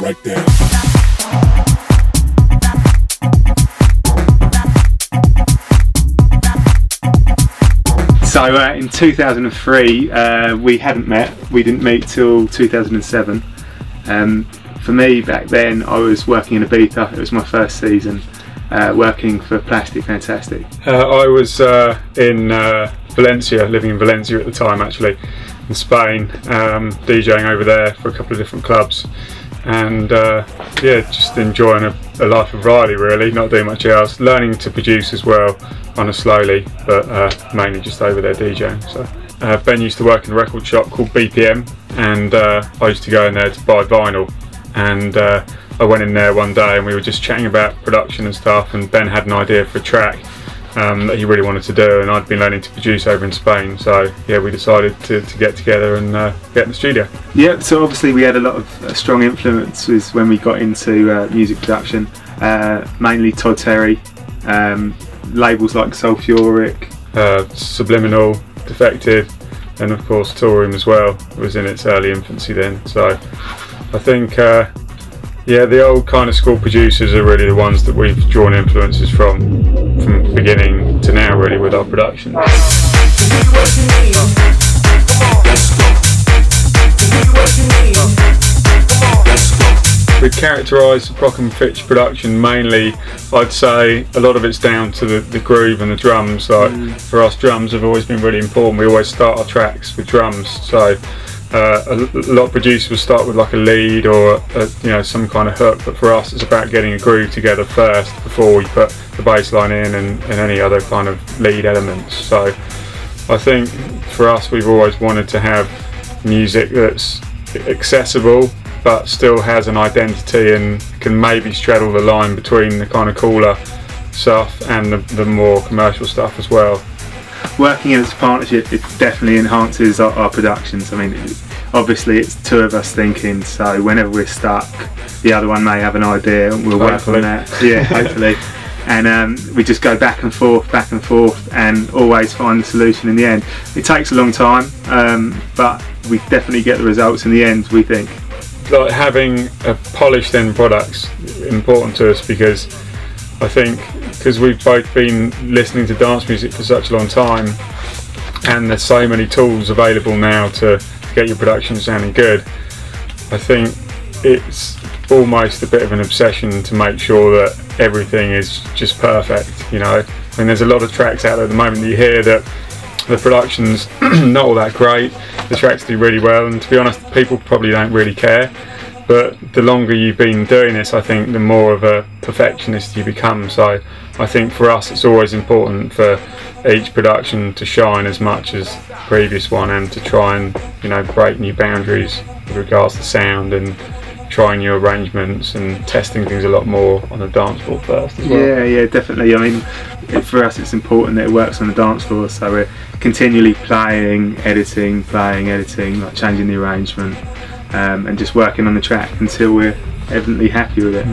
like that. So in 2003 we hadn't met. We didn't meet till 2007. For me back then, I was working in Ibiza. It was my first season working for Plastic Fantastic. I was in Valencia, living in Valencia at the time, actually, in Spain, DJing over there for a couple of different clubs, and yeah, just enjoying a life of variety really, not doing much else, learning to produce as well, kind of slowly, but mainly just over there DJing. So Ben used to work in a record shop called BPM, and I used to go in there to buy vinyl, and I went in there one day and we were just chatting about production and stuff, and Ben had an idea for a track that he really wanted to do, and I'd been learning to produce over in Spain, so yeah, we decided to get together and get in the studio. Yeah, so obviously we had a lot of strong influences when we got into music production, mainly Todd Terry, labels like Sulfuric, Subliminal, Defected, and of course Toolroom as well. It was in its early infancy then, so I think yeah, the old kind of school producers are really the ones that we've drawn influences from beginning to now really with our production. We characterise the Prok Fitch production mainly, I'd say a lot of it's down to the groove and the drums. Like for us, drums have always been really important. We always start our tracks with drums, so a lot of producers will start with like a lead or you know, some kind of hook, but for us it's about getting a groove together first before we put the bass line in and any other kind of lead elements. So I think for us we've always wanted to have music that's accessible but still has an identity and can maybe straddle the line between the kind of cooler stuff and the more commercial stuff as well. Working as a partnership, it definitely enhances our productions. I mean, obviously it's two of us thinking, so whenever we're stuck, the other one may have an idea and we'll work on that. Yeah, hopefully. And we just go back and forth and always find the solution in the end. It takes a long time, but we definitely get the results in the end, we think. Like having a polished end product's important to us, because I think because we've both been listening to dance music for such a long time, and there's so many tools available now to get your production sounding good, I think it's almost a bit of an obsession to make sure that everything is just perfect, you know. I mean, there's a lot of tracks out there at the moment that you hear that the production's not all that great, the tracks do really well, and to be honest, people probably don't really care. But the longer you've been doing this, I think the more of a perfectionist you become. So I think for us it's always important for each production to shine as much as the previous one, and to try and, you know, break new boundaries with regards to sound and trying new arrangements and testing things a lot more on the dance floor first as well. Yeah, definitely. I mean, for us it's important that it works on the dance floor, so we're continually playing, editing, like changing the arrangement, and just working on the track until we're evidently happy with it.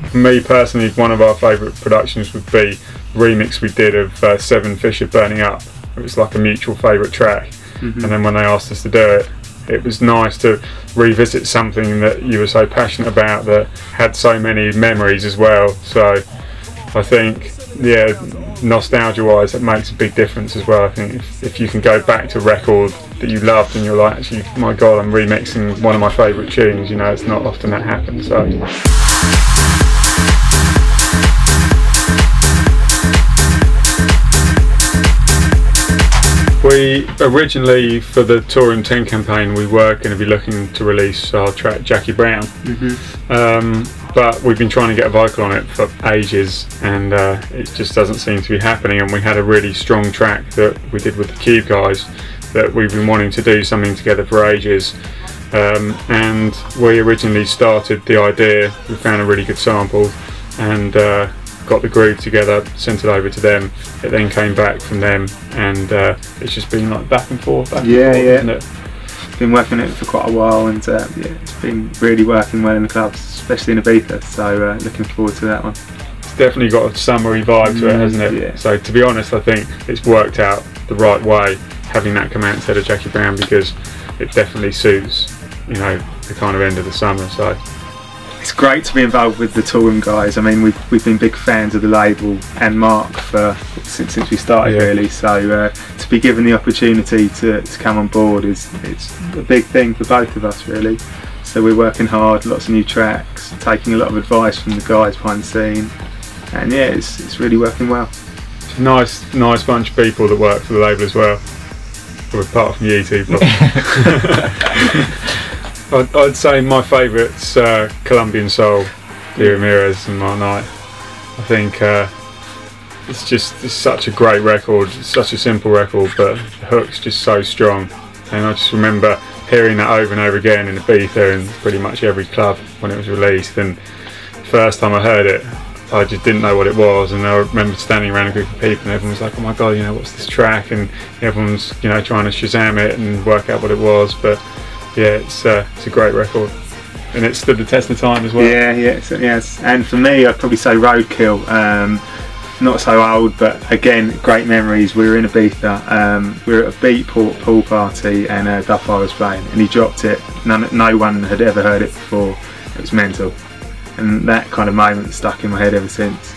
For me personally, one of our favourite productions would be the remix we did of Seven Fisher Burning Up. It was like a mutual favourite track, and then when they asked us to do it, it was nice to revisit something that you were so passionate about that had so many memories as well. So I think, yeah, nostalgia wise, it makes a big difference as well. I think if you can go back to a record that you loved and you're like, actually, my god, I'm remixing one of my favourite tunes, you know, it's not often that happens. So we originally, for the Toolroom 10 campaign, we were going to be looking to release our track Jackie Brown, but we've been trying to get a vocal on it for ages, and it just doesn't seem to be happening. And we had a really strong track that we did with the Cube guys that we've been wanting to do something together for ages, and we originally started the idea, we found a really good sample and got the groove together, sent it over to them. It then came back from them, and it's just been like back and forth, isn't it? Been working on it for quite a while, and yeah, it's been really working well in the clubs, especially in Ibiza, so looking forward to that one. It's definitely got a summery vibe to it, hasn't it? Yeah. So to be honest, I think it's worked out the right way having that come out instead of Jackie Brown, because it definitely suits, you know, the kind of end of the summer. So It's great to be involved with the Toolroom guys. I mean, we've been big fans of the label and Mark since we started, really. So to be given the opportunity to come on board it's a big thing for both of us, really. So we're working hard, lots of new tracks, taking a lot of advice from the guys behind the scene, and yeah, it's really working well. It's a nice bunch of people that work for the label as well. Apart from you two, probably. I'd say my favourite's Colombian Soul, d.ramirez and Mark Knight. I think it's such a great record. It's such a simple record, but the hook's just so strong. And I just remember hearing that over and over again in Ibiza and pretty much every club when it was released. And the first time I heard it, I just didn't know what it was, and I remember standing around a group of people and everyone was like, oh my god, what's this track, and everyone's trying to Shazam it and work out what it was. But yeah, it's a great record, and it stood the test of time as well. Yes. And for me, I'd probably say Roadkill. Not so old, but again, great memories. We were in Ibiza, we were at a Beatport pool party, and Duffy was playing, and he dropped it. No one had ever heard it before. It was mental, and that kind of moment stuck in my head ever since.